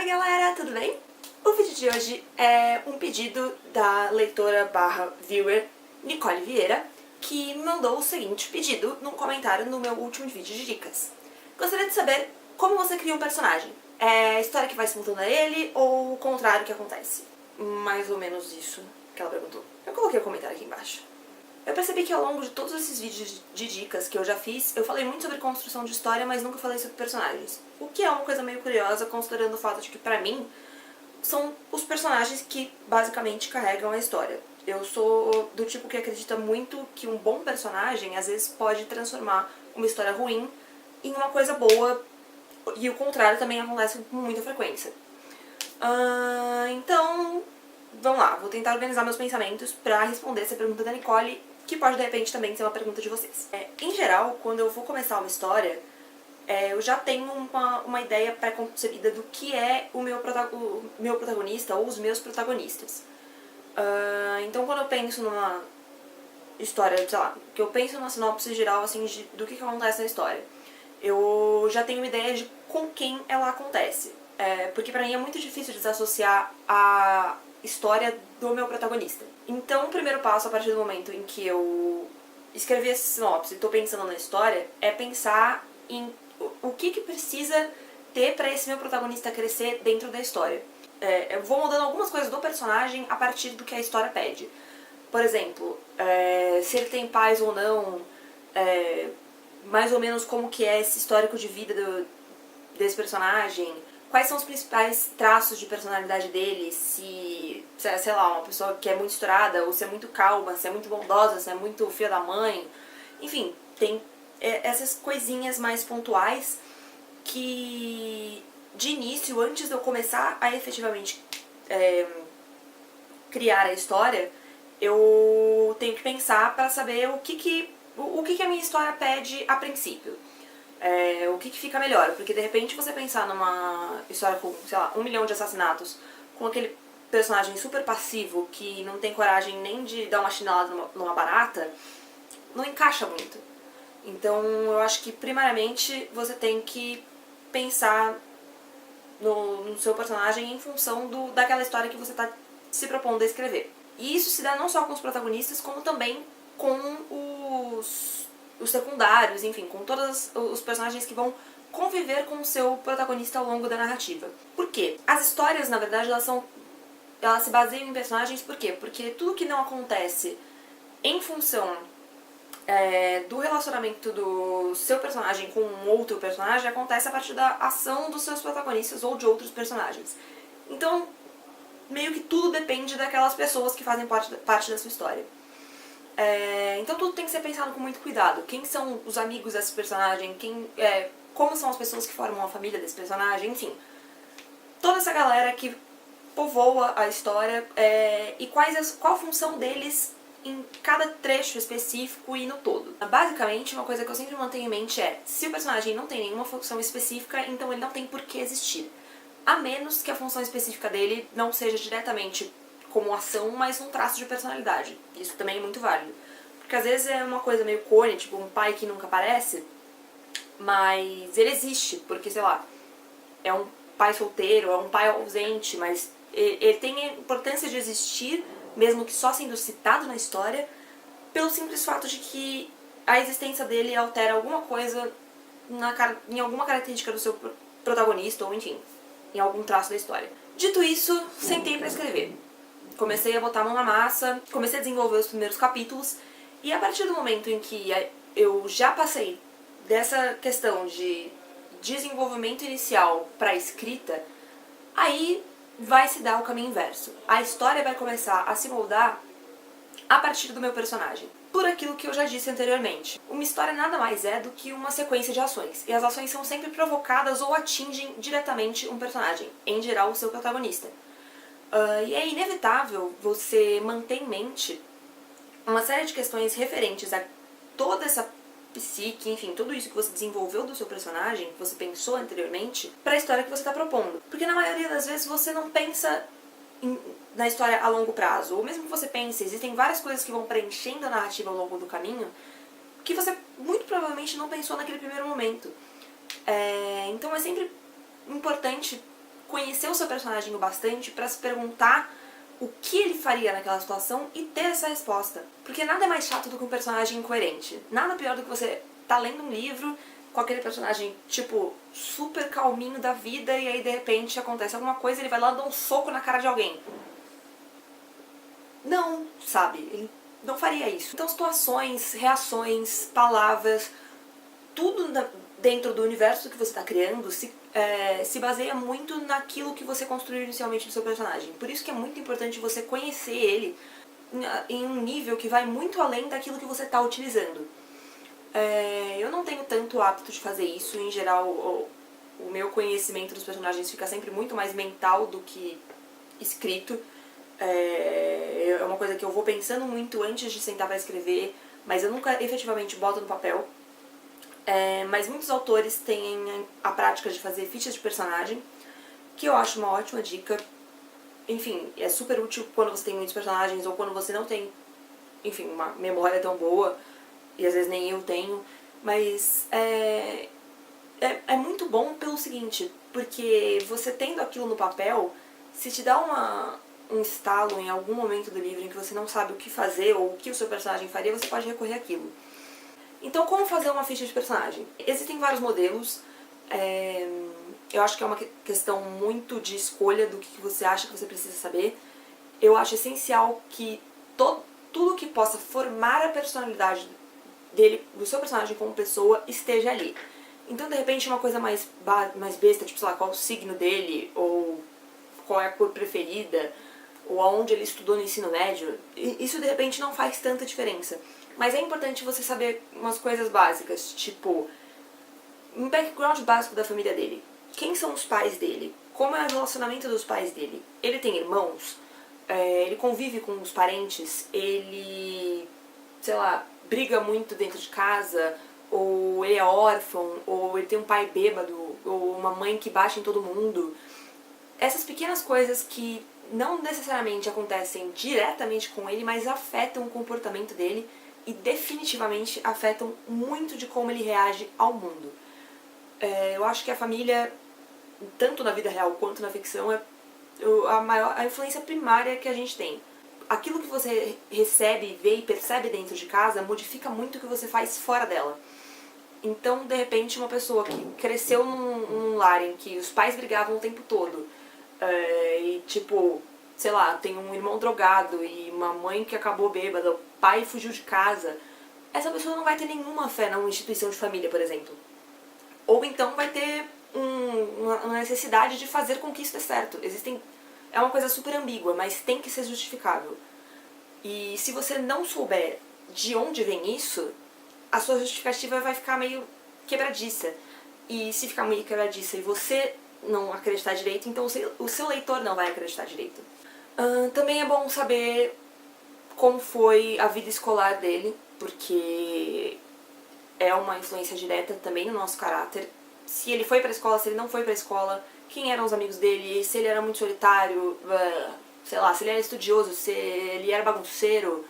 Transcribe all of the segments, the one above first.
Oi galera, tudo bem? O vídeo de hoje é um pedido da leitora /viewer Nicole Vieira, que me mandou o seguinte pedido num comentário no meu último vídeo de dicas. Gostaria de saber como você cria um personagem. É a história que vai se montando a ele ou o contrário que acontece? Mais ou menos isso que ela perguntou. Eu coloquei o comentário aqui embaixo. Eu percebi que ao longo de todos esses vídeos de dicas que eu já fiz, eu falei muito sobre construção de história, mas nunca falei sobre personagens. O que é uma coisa meio curiosa, considerando o fato de que, pra mim, são os personagens que basicamente carregam a história. Eu sou do tipo que acredita muito que um bom personagem, às vezes, pode transformar uma história ruim em uma coisa boa, e o contrário também acontece com muita frequência. Então, vamos lá, vou tentar organizar meus pensamentos pra responder essa pergunta da Nicole, que pode de repente também ser uma pergunta de vocês. Em geral, quando eu vou começar uma história, eu já tenho uma ideia pré-concebida do que é o meu protagonista ou os meus protagonistas. Então quando eu penso numa história, sei lá, que eu penso numa sinopse geral assim, do que acontece na história, eu já tenho uma ideia de com quem ela acontece. Porque pra mim é muito difícil desassociar a história do meu protagonista. Então o primeiro passo, a partir do momento em que eu escrevi essa sinopse e tô pensando na história, é pensar em o que precisa ter pra esse meu protagonista crescer dentro da história. Eu vou mudando algumas coisas do personagem a partir do que a história pede. Por exemplo, se ele tem pais ou não, mais ou menos como que é esse histórico de vida desse personagem, quais são os principais traços de personalidade dele, se, sei lá, uma pessoa que é muito estourada, ou se é muito calma, se é muito bondosa, se é muito filha da mãe. Enfim, tem essas coisinhas mais pontuais que, de início, antes de eu começar a efetivamente criar a história, eu tenho que pensar para saber o que a minha história pede a princípio. O que fica melhor, porque de repente você pensar numa história com, sei lá, 1 milhão de assassinatos, com aquele personagem super passivo que não tem coragem nem de dar uma chinelada numa barata, não encaixa muito. Então eu acho que primariamente você tem que pensar no seu personagem em função daquela história que você está se propondo a escrever. E isso se dá não só com os protagonistas, como também com os secundários, enfim, com todos os personagens que vão conviver com o seu protagonista ao longo da narrativa. Por quê? As histórias, na verdade, elas se baseiam em personagens, por quê? Porque tudo que não acontece em função do relacionamento do seu personagem com um outro personagem acontece a partir da ação dos seus protagonistas ou de outros personagens. Então, meio que tudo depende daquelas pessoas que fazem parte da sua história. Então tudo tem que ser pensado com muito cuidado. Quem são os amigos desse personagem, como são as pessoas que formam a família desse personagem, enfim. Toda essa galera que povoa a história e qual a função deles em cada trecho específico e no todo. Basicamente, uma coisa que eu sempre mantenho em mente é, se o personagem não tem nenhuma função específica, então ele não tem por que existir. A menos que a função específica dele não seja diretamente como ação, mas um traço de personalidade. Isso também é muito válido. Porque às vezes é uma coisa meio cone, tipo um pai que nunca aparece, mas ele existe, porque, sei lá, é um pai solteiro, é um pai ausente, mas ele tem a importância de existir, mesmo que só sendo citado na história, pelo simples fato de que a existência dele altera alguma coisa em alguma característica do seu protagonista, ou enfim, em algum traço da história. Dito isso, sentei pra escrever. Comecei a botar a mão na massa, comecei a desenvolver os primeiros capítulos, e a partir do momento em que eu já passei dessa questão de desenvolvimento inicial pra escrita, aí vai se dar o caminho inverso. A história vai começar a se moldar a partir do meu personagem. Por aquilo que eu já disse anteriormente. Uma história nada mais é do que uma sequência de ações. E as ações são sempre provocadas ou atingem diretamente um personagem, em geral o seu protagonista. E é inevitável você manter em mente uma série de questões referentes a toda essa psique, enfim, tudo isso que você desenvolveu do seu personagem, que você pensou anteriormente, pra história que você está propondo. Porque na maioria das vezes você não pensa na história a longo prazo, ou mesmo que você pense, existem várias coisas que vão preenchendo a narrativa ao longo do caminho que você muito provavelmente não pensou naquele primeiro momento. Então é sempre importante conhecer o seu personagem o bastante pra se perguntar o que ele faria naquela situação e ter essa resposta. Porque nada é mais chato do que um personagem incoerente. Nada pior do que você tá lendo um livro com aquele personagem, tipo, super calminho da vida e aí de repente acontece alguma coisa e ele vai lá dar um soco na cara de alguém. Não, sabe? Ele não faria isso. Então situações, reações, palavras, tudo dentro do universo que você está criando se baseia muito naquilo que você construiu inicialmente do seu personagem. Por isso que é muito importante você conhecer ele em um nível que vai muito além daquilo que você está utilizando. Eu não tenho tanto hábito de fazer isso. Em geral, o meu conhecimento dos personagens fica sempre muito mais mental do que escrito. É uma coisa que eu vou pensando muito antes de sentar para escrever, mas eu nunca efetivamente boto no papel. Mas muitos autores têm a prática de fazer fichas de personagem, que eu acho uma ótima dica. Enfim, é super útil quando você tem muitos personagens ou quando você não tem, enfim, uma memória tão boa, e às vezes nem eu tenho. Mas é muito bom pelo seguinte, porque você tendo aquilo no papel, se te dá um estalo em algum momento do livro em que você não sabe o que fazer ou o que o seu personagem faria, você pode recorrer àquilo. Então, como fazer uma ficha de personagem? Existem vários modelos. Eu acho que é uma questão muito de escolha do que você acha que você precisa saber. Eu acho essencial que tudo que possa formar a personalidade dele, do seu personagem como pessoa, esteja ali. Então, de repente, uma coisa mais besta, tipo, sei lá, qual o signo dele, ou qual é a cor preferida, ou aonde ele estudou no ensino médio, isso de repente não faz tanta diferença. Mas é importante você saber umas coisas básicas, tipo, um background básico da família dele. Quem são os pais dele? Como é o relacionamento dos pais dele? Ele tem irmãos? Ele convive com os parentes? Ele, sei lá, briga muito dentro de casa? Ou ele é órfão? Ou ele tem um pai bêbado? Ou uma mãe que bate em todo mundo? Essas pequenas coisas que não necessariamente acontecem diretamente com ele, mas afetam o comportamento dele e definitivamente afetam muito de como ele reage ao mundo. Eu acho que a família, tanto na vida real quanto na ficção, é a influência primária que a gente tem. Aquilo que você recebe, vê e percebe dentro de casa modifica muito o que você faz fora dela. Então, de repente, uma pessoa que cresceu num lar em que os pais brigavam o tempo todo, e tipo, sei lá, tem um irmão drogado e uma mãe que acabou bêbada, o pai fugiu de casa, essa pessoa não vai ter nenhuma fé numa instituição de família, por exemplo. Ou então vai ter uma necessidade de fazer com que isso dê certo. É uma coisa super ambígua, mas tem que ser justificável. E se você não souber de onde vem isso, a sua justificativa vai ficar meio quebradiça. E se ficar meio quebradiça e você não acreditar direito, então o seu leitor não vai acreditar direito. Também é bom saber como foi a vida escolar dele, porque é uma influência direta também no nosso caráter. Se ele foi pra escola, se ele não foi pra escola, quem eram os amigos dele, se ele era muito solitário, sei lá, se ele era estudioso, se ele era bagunceiro.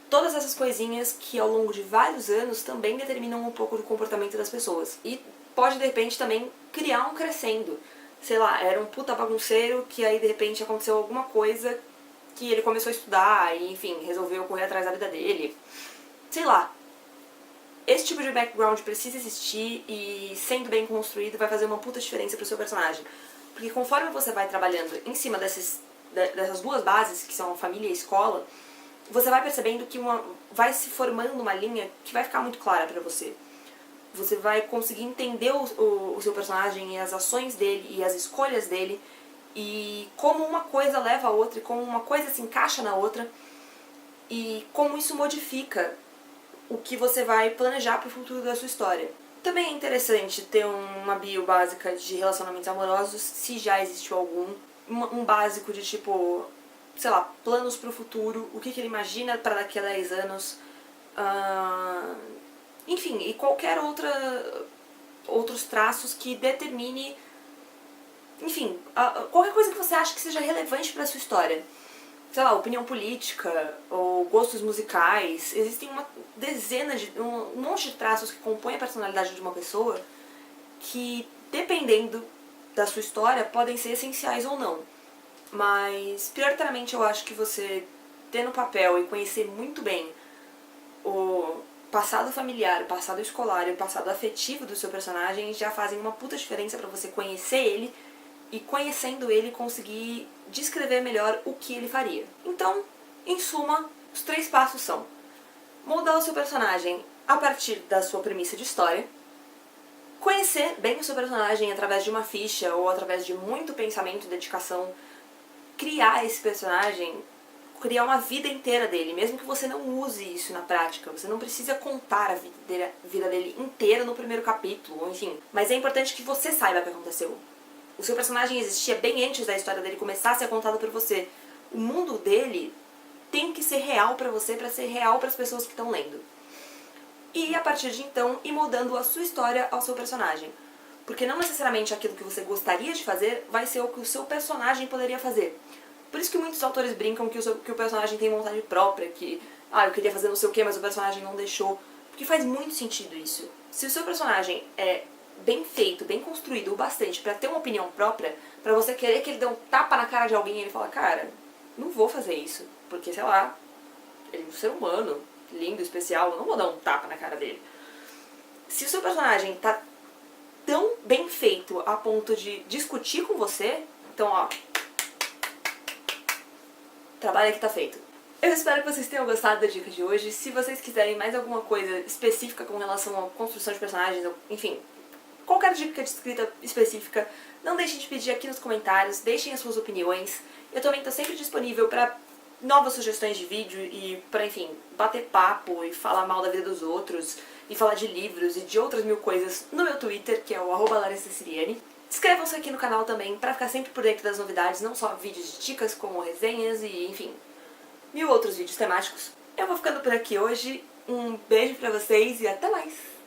Todas essas coisinhas que ao longo de vários anos também determinam um pouco do comportamento das pessoas. E pode de repente também criar um crescendo. Sei lá, era um puta bagunceiro que aí de repente aconteceu alguma coisa que ele começou a estudar e enfim, resolveu correr atrás da vida dele. Sei lá. Esse tipo de background precisa existir e sendo bem construído vai fazer uma puta diferença pro seu personagem. Porque conforme você vai trabalhando em cima dessas duas bases, que são família e escola, você vai percebendo que vai se formando uma linha que vai ficar muito clara pra você. Você vai conseguir entender o seu personagem e as ações dele e as escolhas dele e como uma coisa leva a outra e como uma coisa se encaixa na outra e como isso modifica o que você vai planejar pro futuro da sua história. Também é interessante ter uma bio básica de relacionamentos amorosos, se já existiu algum. Um básico de tipo, sei lá, planos pro futuro, o que ele imagina para daqui a 10 anos. Enfim, e qualquer outros traços que determine, enfim, qualquer coisa que você acha que seja relevante para sua história. Sei lá, opinião política ou gostos musicais. Existem uma dezena um monte de traços que compõem a personalidade de uma pessoa que, dependendo da sua história podem ser essenciais ou não. Mas, prioritariamente, eu acho que você ter no papel e conhecer muito bem o passado familiar, o passado escolar e o passado afetivo do seu personagem já fazem uma puta diferença pra você conhecer ele e, conhecendo ele, conseguir descrever melhor o que ele faria. Então, em suma, os 3 passos são: moldar o seu personagem a partir da sua premissa de história, conhecer bem o seu personagem através de uma ficha ou através de muito pensamento e dedicação, criar esse personagem, criar uma vida inteira dele, mesmo que você não use isso na prática. Você não precisa contar a vida dele inteira no primeiro capítulo, enfim. Mas é importante que você saiba o que aconteceu. O seu personagem existia bem antes da história dele começar a ser contada por você. O mundo dele tem que ser real pra você, pra ser real pras pessoas que estão lendo. E, a partir de então, ir moldando a sua história ao seu personagem. Porque não necessariamente aquilo que você gostaria de fazer vai ser o que o seu personagem poderia fazer. Por isso que muitos autores brincam que o personagem tem vontade própria, que, eu queria fazer não sei o que, mas o personagem não deixou. Porque faz muito sentido isso. Se o seu personagem é bem feito, bem construído o bastante pra ter uma opinião própria, pra você querer que ele dê um tapa na cara de alguém e ele fala, cara, não vou fazer isso, porque, sei lá, ele é um ser humano, lindo, especial, eu não vou dar um tapa na cara dele. Se o seu personagem tá tão bem feito a ponto de discutir com você, então, ó, trabalho que tá feito. Eu espero que vocês tenham gostado da dica de hoje. Se vocês quiserem mais alguma coisa específica com relação à construção de personagens, enfim, qualquer dica de escrita específica, não deixem de pedir aqui nos comentários, deixem as suas opiniões. Eu também tô sempre disponível pra novas sugestões de vídeo e pra, enfim, bater papo e falar mal da vida dos outros, e falar de livros e de outras mil coisas no meu Twitter, que é o @larissaciriane. Inscrevam-se aqui no canal também pra ficar sempre por dentro das novidades, não só vídeos de dicas, como resenhas e, enfim, mil outros vídeos temáticos. Eu vou ficando por aqui hoje, um beijo pra vocês e até mais!